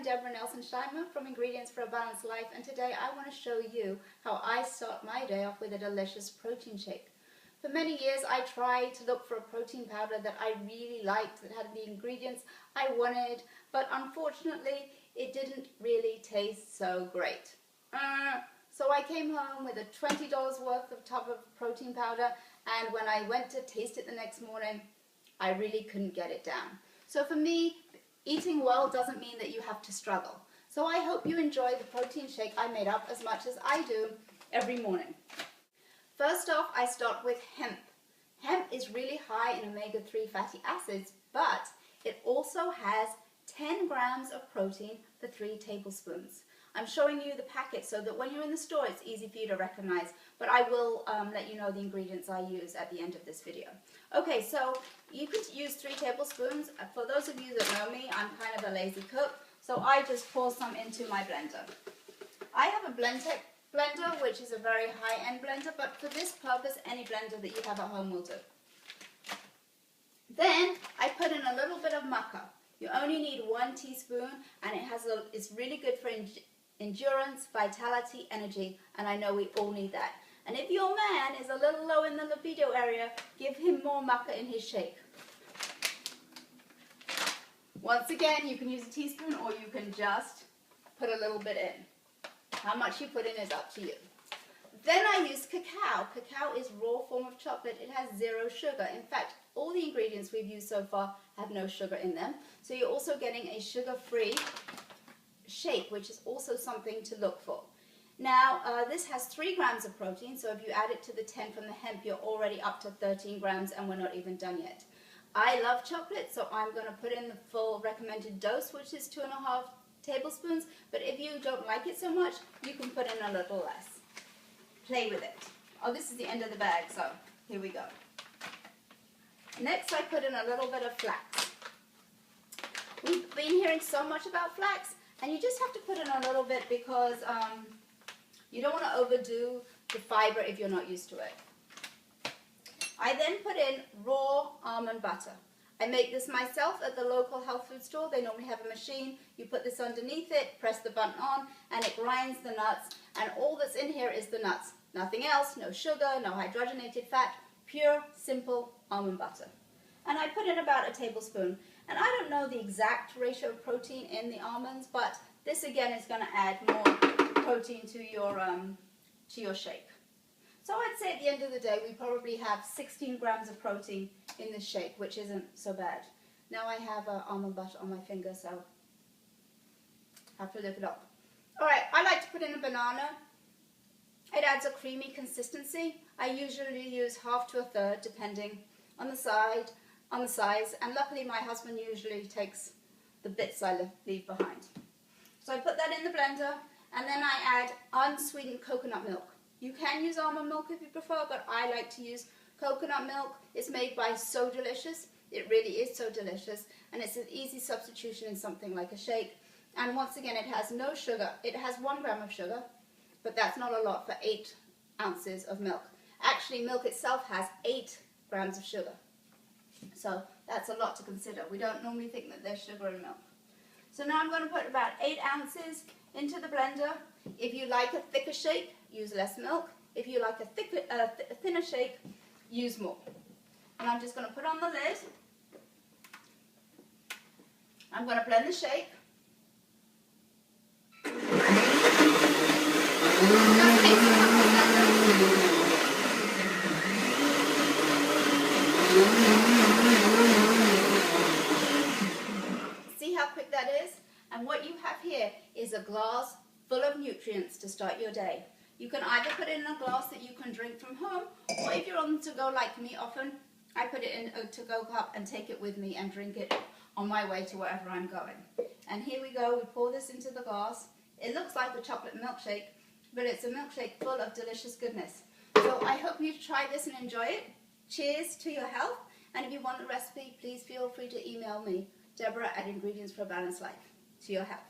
Deborah Nelson-Schleimer from Ingredients for a Balanced Life, and today I want to show you how I start my day off with a delicious protein shake. For many years I tried to look for a protein powder that I really liked, that had the ingredients I wanted, but unfortunately it didn't really taste so great. So I came home with a $20 worth of tub of protein powder, and when I went to taste it the next morning, I really couldn't get it down. So for me, eating well doesn't mean that you have to struggle. So I hope you enjoy the protein shake I made up as much as I do every morning. First off, I start with hemp. Hemp is really high in omega-3 fatty acids, but it also has 10 grams of protein for 3 tablespoons. I'm showing you the packet so that when you're in the store it's easy for you to recognize, but I will let you know the ingredients I use at the end of this video. Okay, so you could use 3 tablespoons. For those of you that know me, I'm kind of a lazy cook, so I just pour some into my blender. I have a Blendtec blender, which is a very high-end blender, but for this purpose, any blender that you have at home will do. Then I put in a little bit of maca. You only need 1 teaspoon, and it's really good for endurance, vitality, energy, and I know we all need that. And if your man is a little low in the libido area, give him more maca in his shake. Once again, you can use a teaspoon or you can just put a little bit in. How much you put in is up to you. Then I use cacao. Cacao is a raw form of chocolate. It has 0 sugar. In fact, all the ingredients we've used so far have no sugar in them. So you're also getting a sugar-free shake, which is also something to look for. Now, this has 3 grams of protein, so if you add it to the 10 from the hemp, you're already up to 13 grams, and we're not even done yet. I love chocolate, so I'm going to put in the full recommended dose, which is 2.5 tablespoons, but if you don't like it so much, you can put in a little less. Play with it. Oh, this is the end of the bag, so here we go. Next, I put in a little bit of flax. We've been hearing so much about flax, and you just have to put in a little bit because you don't want to overdo the fiber if you're not used to it. I then put in raw almond butter. I make this myself at the local health food store. They normally have a machine. You put this underneath it, press the button on, and it grinds the nuts. And all that's in here is the nuts. Nothing else, no sugar, no hydrogenated fat, pure, simple almond butter. And I put in about a tablespoon. And I don't know the exact ratio of protein in the almonds, but this again is going to add more protein to your shake. So I'd say at the end of the day, we probably have 16 grams of protein in this shake, which isn't so bad. Now I have almond butter on my finger, so I have to look it up. All right, I like to put in a banana. It adds a creamy consistency. I usually use half to a third, depending on the size, and luckily my husband usually takes the bits I leave behind. So I put that in the blender, and then I add unsweetened coconut milk. You can use almond milk if you prefer, but I like to use coconut milk. It's made by So Delicious. It really is so delicious, and it's an easy substitution in something like a shake. And once again, it has no sugar. It has 1 gram of sugar, but that's not a lot for 8 ounces of milk. Actually, milk itself has 8 grams of sugar. So that's a lot to consider. We don't normally think that there's sugar in milk. So now I'm going to put about 8 ounces into the blender. If you like a thicker shake, use less milk. If you like a thinner shake, use more. And I'm just going to put on the lid. I'm going to blend the shake. See how quick that is? And what you have here is a glass full of nutrients to start your day. You can either put it in a glass that you can drink from home, or if you're on the go like me often, I put it in a to-go cup and take it with me and drink it on my way to wherever I'm going. And here we go, we pour this into the glass. It looks like a chocolate milkshake, but it's a milkshake full of delicious goodness. So I hope you try this and enjoy it. Cheers to your health, and if you want the recipe, please feel free to email me, Deborah at Ingredients for a Balanced Life. To your health.